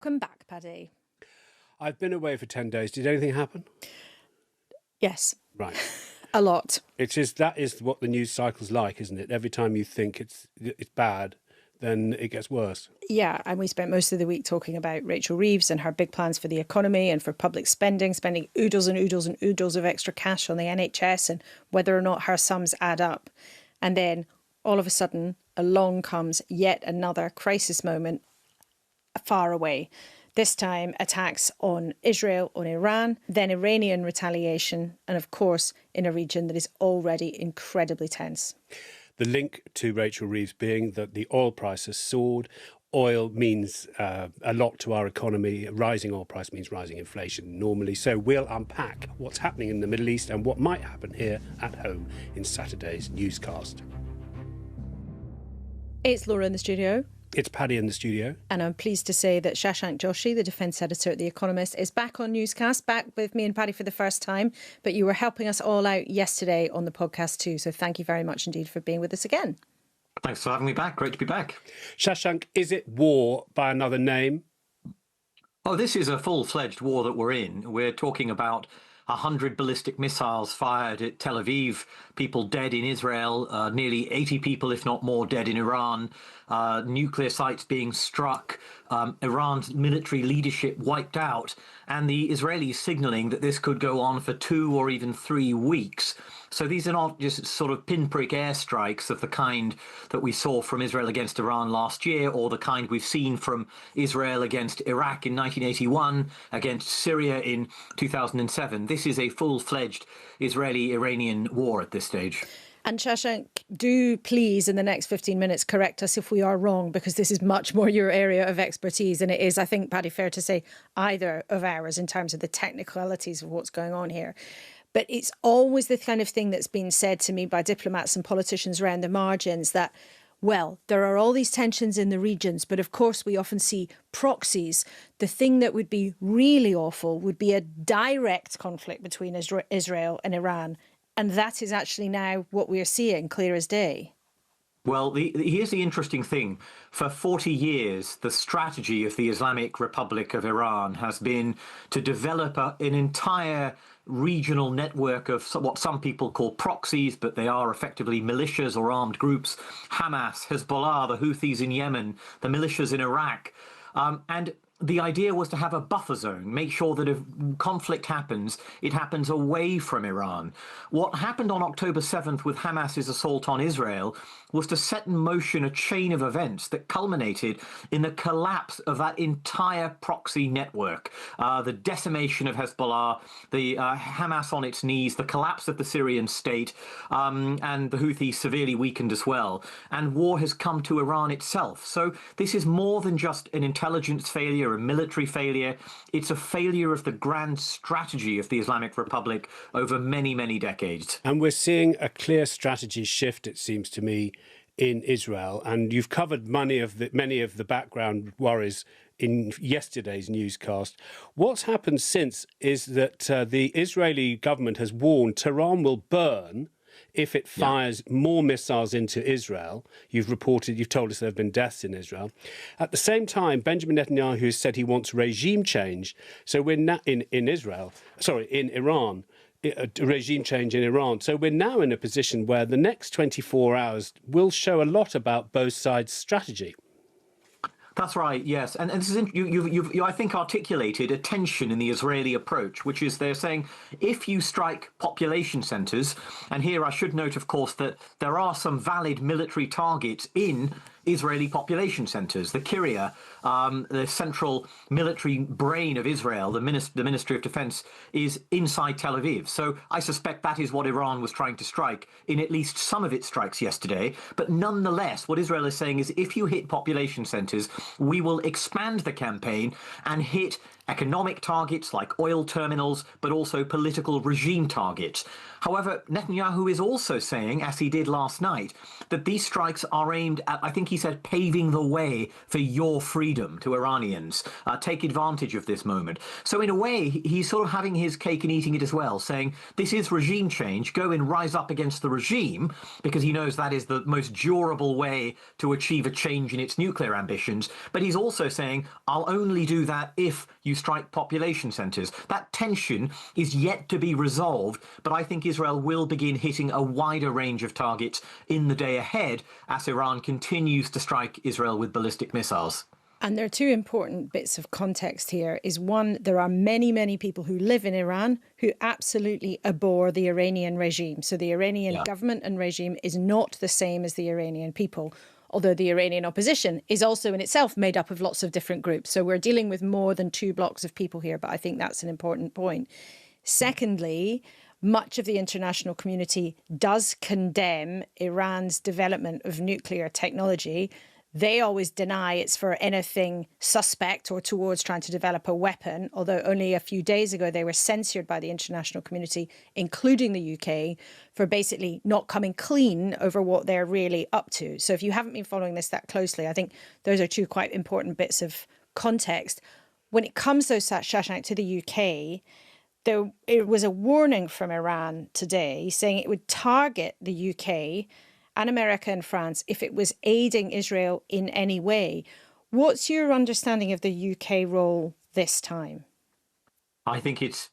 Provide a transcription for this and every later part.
Welcome back, Paddy. I've been away for 10 days. Did anything happen? Yes. Right. A lot. That is what the news cycle's like, isn't it? Every time you think it's bad, then it gets worse. Yeah, and we spent most of the week talking about Rachel Reeves and her big plans for the economy and for public spending oodles and oodles and oodles of extra cash on the NHS and whether or not her sums add up. And then all of a sudden, along comes yet another crisis moment far away. This time, attacks on Israel, on Iran, then Iranian retaliation, and of course, in a region that is already incredibly tense. The link to Rachel Reeves being that the oil price has soared. Oil means a lot to our economy. Rising oil price means rising inflation normally. So we'll unpack what's happening in the Middle East and what might happen here at home in Saturday's Newscast. It's Laura in the studio. It's Paddy in the studio. And I'm pleased to say that Shashank Joshy, the defence editor at The Economist, is back on Newscast, back with me and Paddy for the first time. But you were helping us all out yesterday on the podcast too. So thank you very much indeed for being with us again. Thanks for having me back. Great to be back. Shashank, is it war by another name? Oh, this is a full-fledged war that we're in. We're talking about 100 ballistic missiles fired at Tel Aviv, people dead in Israel, nearly 80 people, if not more, dead in Iran, nuclear sites being struck, Iran's military leadership wiped out, and the Israelis signalling that this could go on for 2 or even 3 weeks. So these are not just sort of pinprick airstrikes of the kind that we saw from Israel against Iran last year, or the kind we've seen from Israel against Iraq in 1981, against Syria in 2007. This is a full-fledged Israeli-Iranian war at this stage. And Shashank, do please in the next 15 minutes correct us if we are wrong, because this is much more your area of expertise than it is, I think, Paddy, fair to say, either of ours in terms of the technicalities of what's going on here. But it's always the kind of thing that's been said to me by diplomats and politicians around the margins that, well, there are all these tensions in the regions, but of course we often see proxies. The thing that would be really awful would be a direct conflict between Israel and Iran. And that is actually now what we are seeing, clear as day. Well, here's the interesting thing. For 40 years, the strategy of the Islamic Republic of Iran has been to develop an entire regional network of what some people call proxies, but they are effectively militias or armed groups. Hamas, Hezbollah, the Houthis in Yemen, the militias in Iraq. And the idea was to have a buffer zone, make sure that if conflict happens, it happens away from Iran. What happened on October 7th with Hamas's assault on Israel was to set in motion a chain of events that culminated in the collapse of that entire proxy network. The decimation of Hezbollah, the Hamas on its knees, the collapse of the Syrian state, and the Houthis severely weakened as well. And war has come to Iran itself. So this is more than just an intelligence failure, a military failure. It's a failure of the grand strategy of the Islamic Republic over many, many decades. And we're seeing a clear strategy shift, it seems to me, in Israel. And you've covered many of the background worries in yesterday's newscast. What's happened since is that the Israeli government has warned Tehran will burn if it fires more missiles into Israel. You've told us there have been deaths in Israel. At the same time, Benjamin Netanyahu has said he wants regime change. So we're now in Iran, a regime change in Iran. So we're now in a position where the next 24 hours will show a lot about both sides' strategy. That's right, yes. And this is you've I think, articulated a tension in the Israeli approach, which is they're saying if you strike population centres, and here I should note, of course, that there are some valid military targets in Israeli population centres. The Kiryat, the central military brain of Israel, the Ministry of Defence, is inside Tel Aviv. So I suspect that is what Iran was trying to strike in at least some of its strikes yesterday. But nonetheless, what Israel is saying is if you hit population centres, we will expand the campaign and hit economic targets like oil terminals, but also political regime targets. However, Netanyahu is also saying, as he did last night, that these strikes are aimed at, I think think he said, paving the way for your freedom to Iranians. Take advantage of this moment. So in a way, he's sort of having his cake and eating it as well, saying this is regime change. Go and rise up against the regime, because he knows that is the most durable way to achieve a change in its nuclear ambitions. But he's also saying, I'll only do that if you strike population centers. That tension is yet to be resolved, but I think Israel will begin hitting a wider range of targets in the day ahead as Iran continues to strike Israel with ballistic missiles. And there are two important bits of context here. Is one, there are many, many people who live in Iran who absolutely abhor the Iranian regime. So the Iranian government and regime is not the same as the Iranian people, although the Iranian opposition is also in itself made up of lots of different groups. So we're dealing with more than two blocks of people here, but I think that's an important point. Secondly, much of the international community does condemn Iran's development of nuclear technology. They always deny it's for anything suspect or towards trying to develop a weapon, although only a few days ago they were censured by the international community, including the UK, for basically not coming clean over what they're really up to. So if you haven't been following this that closely, I think those are two quite important bits of context. When it comes, though, Shashank, to the UK, it was a warning from Iran today saying it would target the UK and America and France if it was aiding Israel in any way. What's your understanding of the UK role this time? I think it's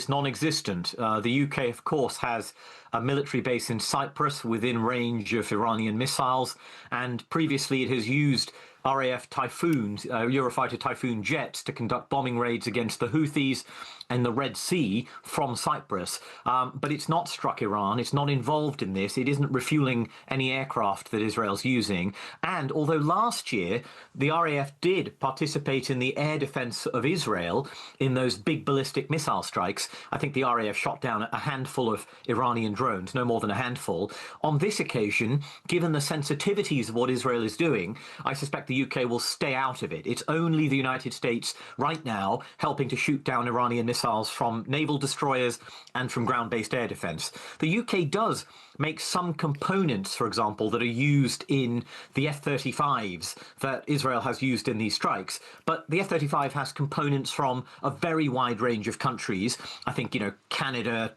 non-existent. The UK, of course, has a military base in Cyprus within range of Iranian missiles, and previously it has used RAF Typhoons, Eurofighter Typhoon jets, to conduct bombing raids against the Houthis and the Red Sea from Cyprus. But it's not struck Iran. It's not involved in this. It isn't refueling any aircraft that Israel's using. And although last year the RAF did participate in the air defense of Israel in those big ballistic missile strikes, I think the RAF shot down a handful of Iranian drones, no more than a handful. On this occasion, given the sensitivities of what Israel is doing, I suspect the UK will stay out of it. It's only the United States right now helping to shoot down Iranian missiles from naval destroyers and from ground-based air defense. The UK does make some components, for example, that are used in the F-35s that Israel has used in these strikes. But the F-35 has components from a very wide range of countries. I think, Canada,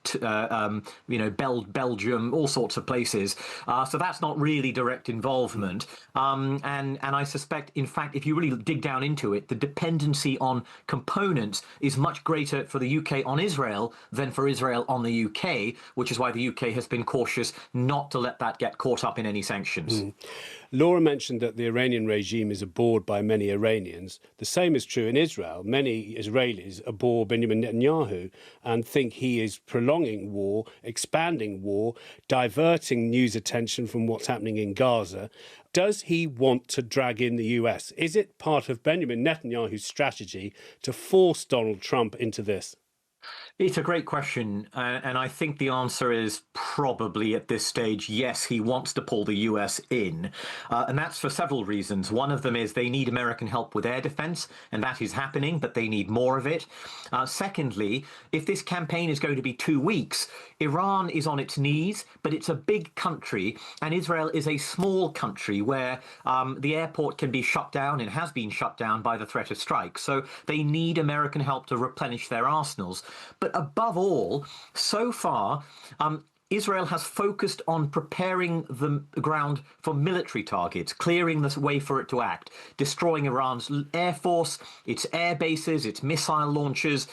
Belgium, all sorts of places. So that's not really direct involvement. And I suspect, in fact, if you really dig down into it, the dependency on components is much greater for the UK on Israel than for Israel on the UK, which is why the UK has been cautious not to let that get caught up in any sanctions. Laura mentioned that the Iranian regime is abhorred by many Iranians. The same is true in Israel. Many Israelis abhor Benjamin Netanyahu and think he is prolonging war, expanding war, diverting news attention from what's happening in Gaza. Does he want to drag in the US? Is it part of Benjamin Netanyahu's strategy to force Donald Trump into this? It's a great question, and I think the answer is probably at this stage, yes, he wants to pull the US in, and that's for several reasons. One of them is they need American help with air defense, and that is happening, but they need more of it. Secondly, if this campaign is going to be 2 weeks, Iran is on its knees, but it's a big country, and Israel is a small country where the airport can be shut down and has been shut down by the threat of strikes. So they need American help to replenish their arsenals. But above all, so far, Israel has focused on preparing the ground for military targets, clearing the way for it to act, destroying Iran's air force, its air bases, its missile launchers,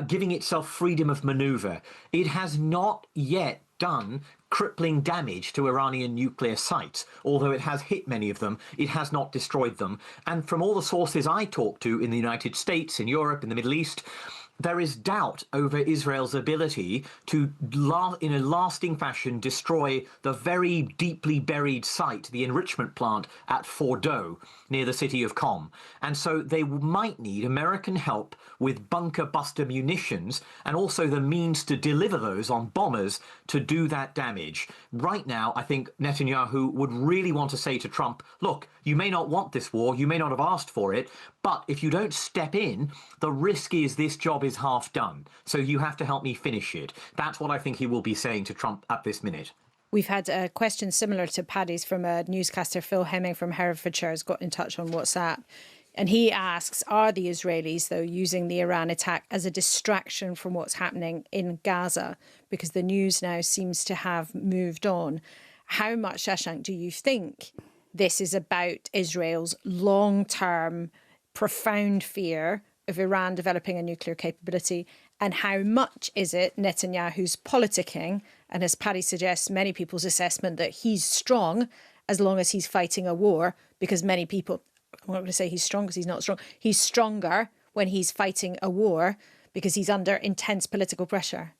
giving itself freedom of maneuver. It has not yet done crippling damage to Iranian nuclear sites. Although it has hit many of them, it has not destroyed them. And from all the sources I talk to in the United States, in Europe, in the Middle East, there is doubt over Israel's ability to, in a lasting fashion, destroy the very deeply buried site, the enrichment plant at Fordow, near the city of Qom. And so they might need American help with bunker buster munitions and also the means to deliver those on bombers to do that damage. Right now, I think Netanyahu would really want to say to Trump, look, you may not want this war, you may not have asked for it, but if you don't step in, the risk is this job is half done. So you have to help me finish it. That's what I think he will be saying to Trump at this minute. We've had a question similar to Paddy's from a newscaster, Phil Hemming from Herefordshire, has got in touch on WhatsApp. And he asks, are the Israelis, though, using the Iran attack as a distraction from what's happening in Gaza? Because the news now seems to have moved on. How much, Shashank, do you think this is about Israel's long-term, profound fear of Iran developing a nuclear capability? And how much is it Netanyahu's politicking? And as Paddy suggests, many people's assessment that he's strong as long as he's fighting a war, because many people, I'm not going to say he's strong because he's not strong. He's stronger when he's fighting a war because he's under intense political pressure.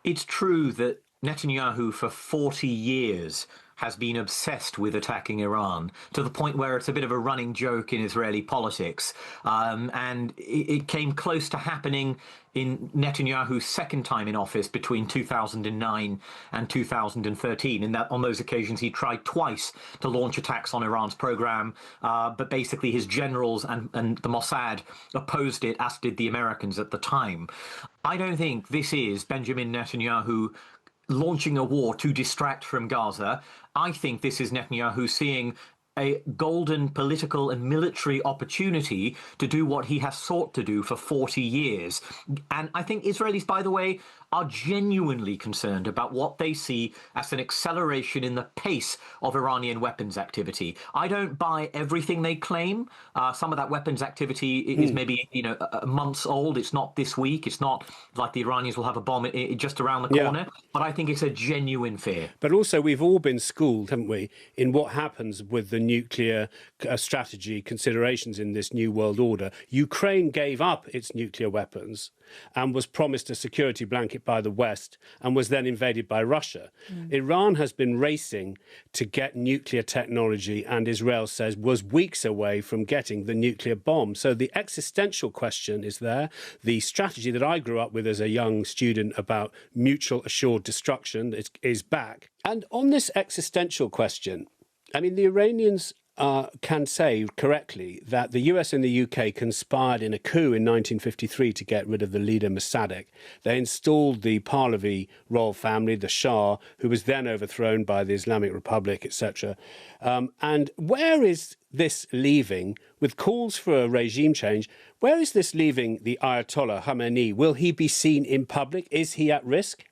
It's true that Netanyahu for 40 years has been obsessed with attacking Iran to the point where it's a bit of a running joke in Israeli politics. And it came close to happening in Netanyahu's second time in office between 2009 and 2013. In that, on those occasions, he tried twice to launch attacks on Iran's program, but basically his generals and the Mossad opposed it, as did the Americans at the time. I don't think this is Benjamin Netanyahu launching a war to distract from Gaza. I think this is Netanyahu seeing a golden political and military opportunity to do what he has sought to do for 40 years. And I think Israelis, by the way, are genuinely concerned about what they see as an acceleration in the pace of Iranian weapons activity. I don't buy everything they claim. Some of that weapons activity is maybe, months old. It's not this week. It's not like the Iranians will have a bomb just around the corner. But I think it's a genuine fear. But also, we've all been schooled, haven't we, in what happens with the nuclear strategy considerations in this new world order. Ukraine gave up its nuclear weapons and was promised a security blanket by the West and was then invaded by Russia. Iran has been racing to get nuclear technology and Israel says was weeks away from getting the nuclear bomb. So the existential question is there. The strategy that I grew up with as a young student about mutual assured destruction is back. And on this existential question, I mean, the Iranians can say correctly that the US and the UK conspired in a coup in 1953 to get rid of the leader Mossadegh. They installed the Pahlavi royal family, the Shah, who was then overthrown by the Islamic Republic, etc. And where is this leaving, with calls for a regime change, where is this leaving the Ayatollah Khamenei? Will he be seen in public? Is he at risk?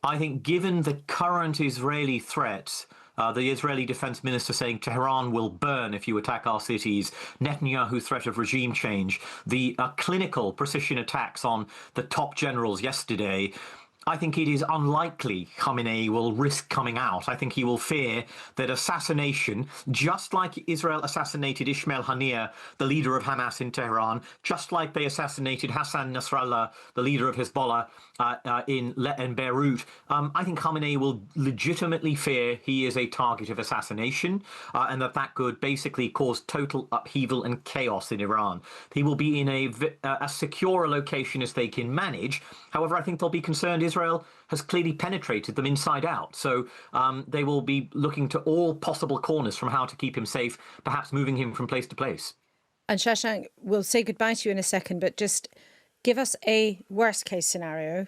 I think given the current Israeli threats, the Israeli defense minister saying Tehran will burn if you attack our cities, Netanyahu's threat of regime change, the clinical precision attacks on the top generals yesterday, I think it is unlikely Khamenei will risk coming out. I think he will fear that assassination, just like Israel assassinated Ismail Haniyeh, the leader of Hamas in Tehran, just like they assassinated Hassan Nasrallah, the leader of Hezbollah in Beirut, I think Khamenei will legitimately fear he is a target of assassination and that could basically cause total upheaval and chaos in Iran. He will be in as secure a location as they can manage. However, I think they'll be concerned Israel has clearly penetrated them inside out. So they will be looking to all possible corners from how to keep him safe, perhaps moving him from place to place. And Shashank, we'll say goodbye to you in a second, but just give us a worst case scenario.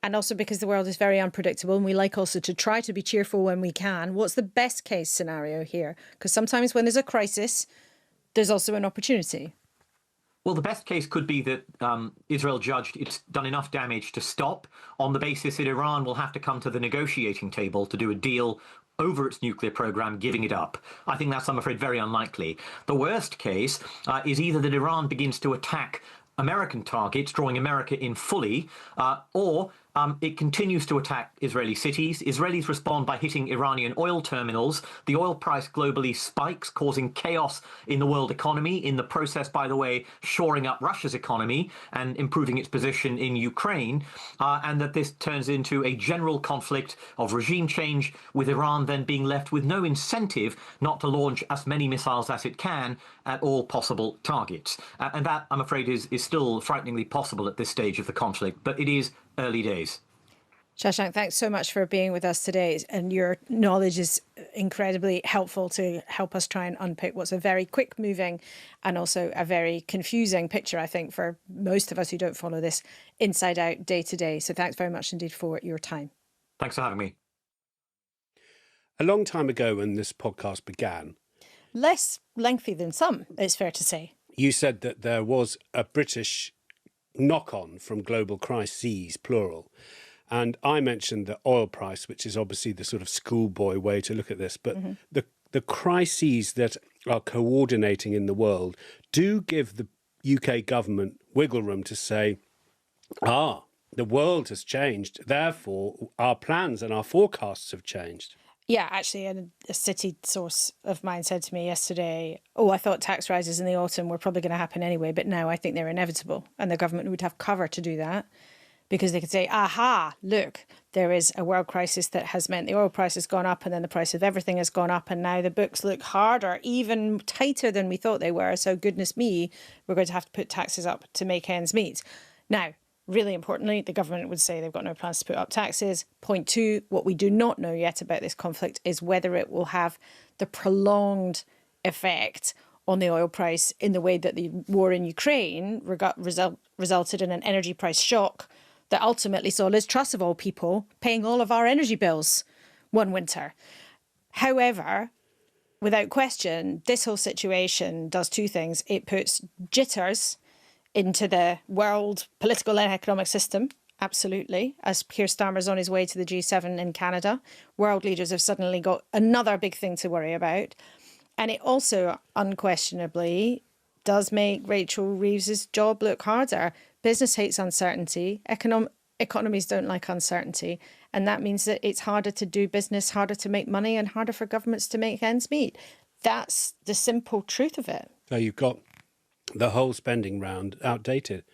And also because the world is very unpredictable and we like also to try to be cheerful when we can. What's the best case scenario here? Because sometimes when there's a crisis, there's also an opportunity. Well, the best case could be that Israel judged it's done enough damage to stop, on the basis that Iran will have to come to the negotiating table to do a deal over its nuclear program, giving it up. I think that's, I'm afraid, very unlikely. The worst case is either that Iran begins to attack American targets, drawing America in fully, or it continues to attack Israeli cities. Israelis respond by hitting Iranian oil terminals. The oil price globally spikes, causing chaos in the world economy. In the process, by the way, shoring up Russia's economy and improving its position in Ukraine. And that this turns into a general conflict of regime change, with Iran then being left with no incentive not to launch as many missiles as it can at all possible targets. And that, I'm afraid, is still frighteningly possible at this stage of the conflict. But it is early days. Shashank, thanks so much for being with us today. And your knowledge is incredibly helpful to help us try and unpick what's a very quick moving and also a very confusing picture, I think, for most of us who don't follow this inside out day to day. So thanks very much indeed for your time. Thanks for having me. A long time ago when this podcast began, Less lengthy than some, it's fair to say. you said that there was a British knock-on from global crises, plural. And I mentioned the oil price, which is obviously the sort of schoolboy way to look at this. But the crises that are coordinating in the world do give the UK government wiggle room to say, the world has changed. Therefore, our plans and our forecasts have changed. Yeah, actually, a city source of mine said to me yesterday, I thought tax rises in the autumn were probably going to happen anyway, but now I think they're inevitable. And the government would have cover to do that because they could say, look, there is a world crisis that has meant the oil price has gone up and then the price of everything has gone up. And now the books look harder, even tighter than we thought they were. So goodness me, we're going to have to put taxes up to make ends meet. Now, really importantly, the government would say they've got no plans to put up taxes. Point two, what we do not know yet about this conflict is whether it will have the prolonged effect on the oil price in the way that the war in Ukraine resulted in an energy price shock that ultimately saw Liz Truss, of all people, paying all of our energy bills one winter. However, without question, this whole situation does two things. It puts jitters into the world political and economic system, absolutely. As Keir Starmer's on his way to the G7 in Canada, world leaders have suddenly got another big thing to worry about. And it also unquestionably does make Rachel Reeves's job look harder. Business hates uncertainty. Economies don't like uncertainty. And that means that it's harder to do business, harder to make money, and harder for governments to make ends meet. That's the simple truth of it. So you've got the whole spending round outdated.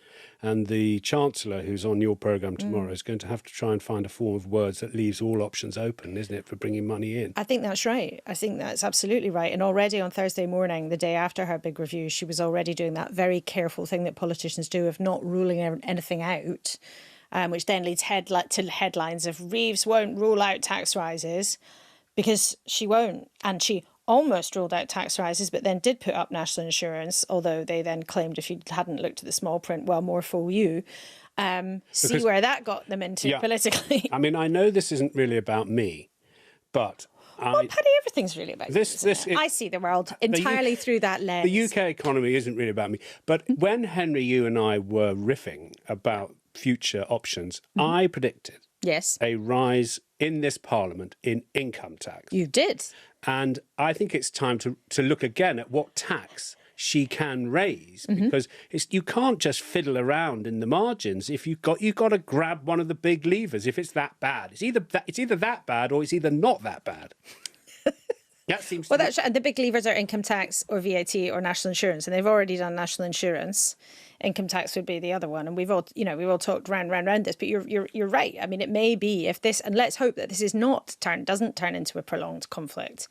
And the Chancellor, who's on your programme tomorrow, is going to have to try and find a form of words that leaves all options open, isn't it, for bringing money in? I think that's right. I think that's absolutely right. And already on Thursday morning, the day after her big review, she was already doing that very careful thing that politicians do of not ruling anything out, which then leads to headlines of Reeves won't rule out tax rises, because she won't. And she almost ruled out tax rises, but then did put up national insurance, although they then claimed if you hadn't looked at the small print, well, more fool you. See where that got them into politically. I mean, I know this isn't really about me, but... Paddy, everything's really about you. I see the world entirely through that lens. The UK economy isn't really about me. But when, Henry, you and I were riffing about future options, I predicted a rise in this Parliament in income tax. You did. And I think it's time to look again at what tax she can raise, because you can't just fiddle around in the margins. If you've got to grab one of the big levers. If it's that bad, it's either that bad or it's either not that bad. That seems the big levers are income tax or VAT or national insurance, and they've already done national insurance. Income tax would be the other one, and we've all talked round this. But you're right. I mean, it may be if this, and let's hope that this doesn't turn into a prolonged conflict,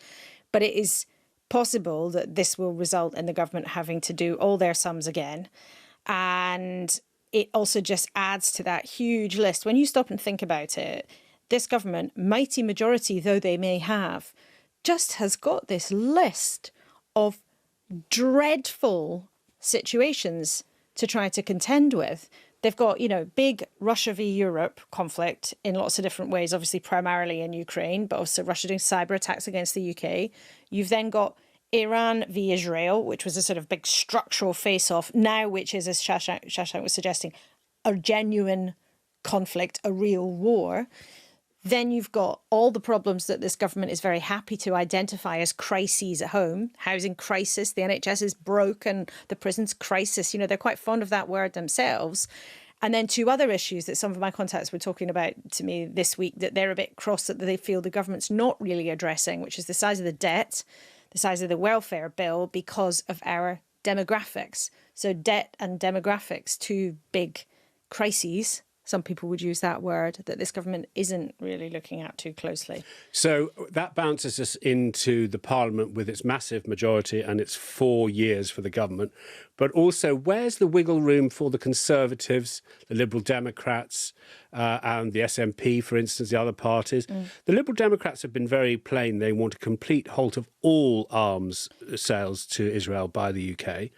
but it is possible that this will result in the government having to do all their sums again, and it also just adds to that huge list. When you stop and think about it, this government, mighty majority though they may have, just has got this list of dreadful situations to try to contend with. They've got, big Russia v Europe conflict in lots of different ways, obviously primarily in Ukraine, but also Russia doing cyber attacks against the UK. You've then got Iran v Israel, which was a sort of big structural face-off now, which is, as Shashank was suggesting, a genuine conflict, a real war. Then you've got all the problems that this government is very happy to identify as crises at home. Housing crisis, the NHS is broken, the prisons crisis. They're quite fond of that word themselves. And then two other issues that some of my contacts were talking about to me this week that they're a bit cross that they feel the government's not really addressing, which is the size of the debt, the size of the welfare bill, because of our demographics. So debt and demographics, two big crises, some people would use that word, that this government isn't really looking at too closely. So that bounces us into the Parliament with its massive majority and its 4 years for the government. but also where's the wiggle room for the Conservatives, the Liberal Democrats, and the SNP, for instance, the other parties? The Liberal Democrats have been very plain. They want a complete halt of all arms sales to Israel by the UK.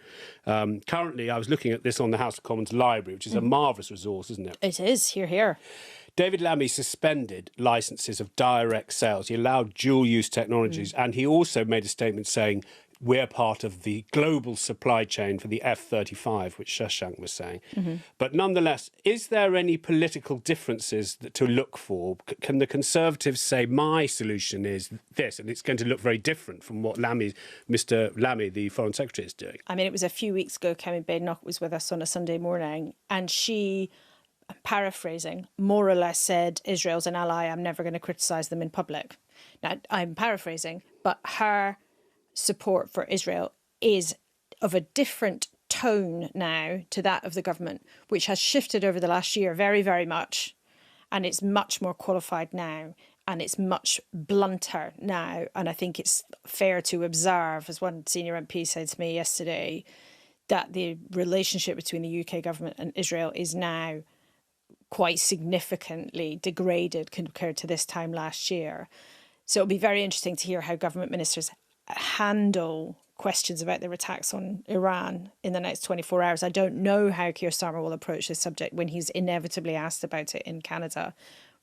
Currently, I was looking at this on the House of Commons Library, which is a marvellous resource, isn't it? It is. Hear, hear. David Lammy suspended licences of direct sales. He allowed dual-use technologies, and he also made a statement saying we're part of the global supply chain for the F-35, which Shashank was saying. But nonetheless, is there any political differences to look for? Can the Conservatives say my solution is this, and it's going to look very different from what Mr. Lammy, the Foreign Secretary, is doing? I mean, it was a few weeks ago, Kemi Badenoch was with us on a Sunday morning, and she, paraphrasing, more or less said, Israel's an ally, I'm never going to criticise them in public. Now, I'm paraphrasing, but her support for Israel is of a different tone now to that of the government, which has shifted over the last year very, very much. And it's much more qualified now, and it's much blunter now. And I think it's fair to observe, as one senior MP said to me yesterday, that the relationship between the UK government and Israel is now quite significantly degraded compared to this time last year. So it'll be very interesting to hear how government ministers handle questions about their attacks on Iran in the next 24 hours. I don't know how Keir Starmer will approach this subject when he's inevitably asked about it in Canada.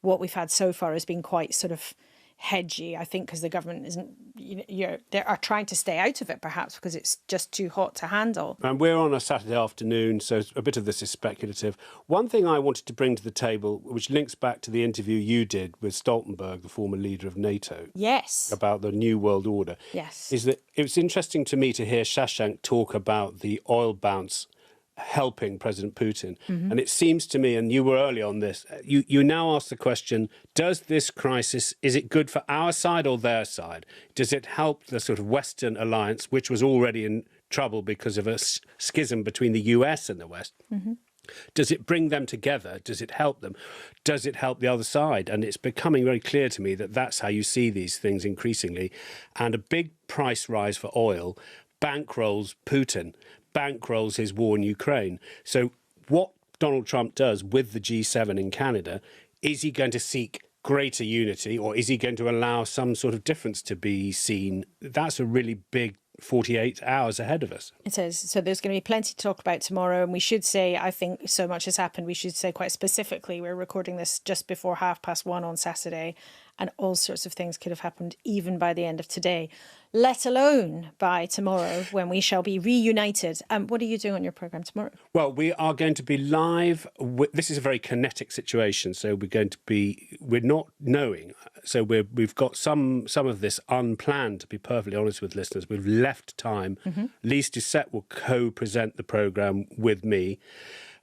What we've had so far has been quite sort of hedgy, I think, because the government isn't, they are trying to stay out of it, perhaps because it's just too hot to handle. And we're on a Saturday afternoon, so a bit of this is speculative. One thing I wanted to bring to the table, which links back to the interview you did with Stoltenberg, the former leader of NATO, yes, about the New World Order, yes, is that it was interesting to me to hear Shashank talk about the oil bounce helping President Putin. And it seems to me, and you were early on this, you now ask the question, does this crisis, is it good for our side or their side? Does it help the sort of Western alliance, which was already in trouble because of a schism between the US and the West? Does it bring them together? Does it help them? Does it help the other side? And it's becoming very clear to me that that's how you see these things increasingly. And a big price rise for oil bankrolls Putin, bankrolls his war in Ukraine. So what Donald Trump does with the G7 in Canada, is he going to seek greater unity, or is he going to allow some sort of difference to be seen? That's a really big 48 hours ahead of us. It is. So there's going to be plenty to talk about tomorrow. And we should say, I think so much has happened. We should say quite specifically, we're recording this just before 1:30 on Saturday. And all sorts of things could have happened even by the end of today, let alone by tomorrow when we shall be reunited. What are you doing on your programme tomorrow? Well, we are going to be live. This is a very kinetic situation. So we're not knowing. So we've got some of this unplanned, to be perfectly honest with listeners. We've left time. Lise Doucette will co-present the programme with me.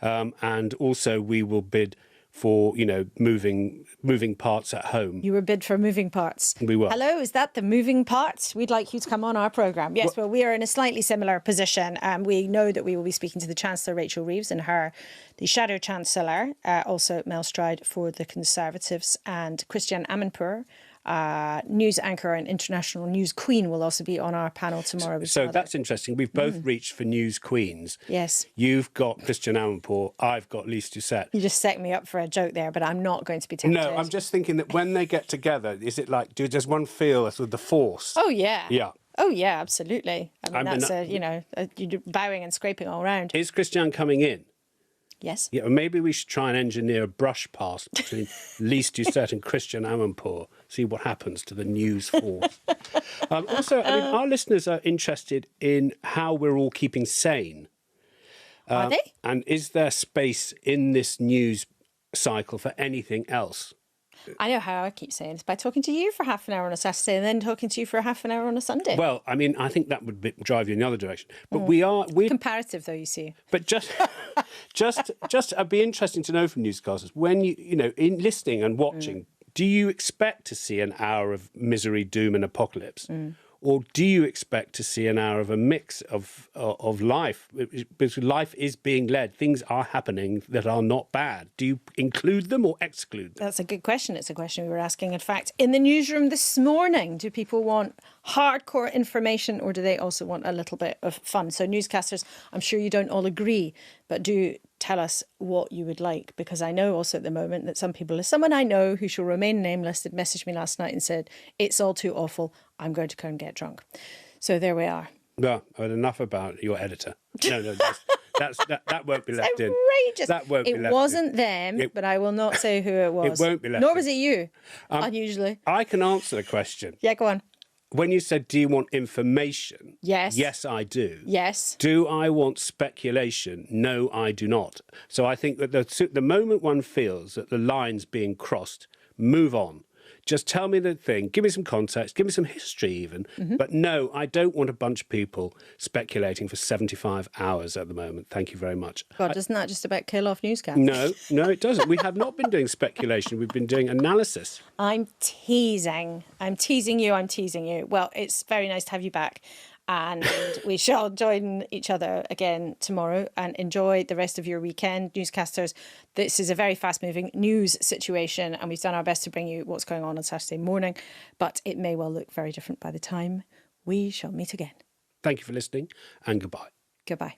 And also we will bid for, moving parts at home. You were bid for moving parts. We were. Hello, is that the moving parts? We'd like you to come on our programme. Yes, well, we are in a slightly similar position. We know that we will be speaking to the Chancellor, Rachel Reeves, and the Shadow Chancellor, also Mel Stride for the Conservatives, and Christian Amanpour, news anchor and international news queen, will also be on our panel tomorrow. So that's interesting. We've both reached for news queens. Yes. You've got Christian Amanpour. I've got Lise Doucette. You just set me up for a joke there, but I'm not going to be tempted. No, I'm just thinking that when they get together, is it like, does one feel sort of the force? Oh, yeah. Yeah. Oh, yeah, absolutely. I mean, you're bowing and scraping all around. Is Christian coming in? Yes. Yeah, maybe we should try and engineer a brush past between Lise Doucette and Christian Amanpour, see what happens to the news force. Also, our listeners are interested in how we're all keeping sane. Are they? And is there space in this news cycle for anything else? I know how I keep saying this, by talking to you for half an hour on a Saturday and then talking to you for half an hour on a Sunday. Well, I mean, I think that would drive you in the other direction. But comparative, though, you see. But just it'd be interesting to know from newscasters, when in listening and watching, do you expect to see an hour of misery, doom and apocalypse? Or do you expect to see an hour of a mix of life? Because life is being led. Things are happening that are not bad. Do you include them or exclude them? That's a good question. It's a question we were asking. In fact, in the newsroom this morning, do people want hardcore information or do they also want a little bit of fun? So newscasters, I'm sure you don't all agree, but do tell us what you would like, because I know also at the moment that some people, someone I know who shall remain nameless, had messaged me last night and said, it's all too awful, I'm going to go and get drunk. So there we are. Well, enough about your editor. No, that won't be left in. Outrageous. That won't be left in. It wasn't them, but I will not say who it was. It won't be left Nor in. was it you, unusually. I can answer the question. Yeah, go on. When you said, do you want information? Yes. Yes, I do. Yes. Do I want speculation? No, I do not. So I think that the moment one feels that the line's being crossed, move on. Just tell me the thing. Give me some context. Give me some history even. But no, I don't want a bunch of people speculating for 75 hours at the moment. Thank you very much. God, doesn't that just about kill off Newscast? No, it doesn't. We have not been doing speculation. We've been doing analysis. I'm teasing. I'm teasing you. I'm teasing you. Well, it's very nice to have you back. And we shall join each other again tomorrow, and enjoy the rest of your weekend. Newscasters, this is a very fast-moving news situation, and we've done our best to bring you what's going on Saturday morning, but it may well look very different by the time we shall meet again. Thank you for listening, and goodbye. Goodbye.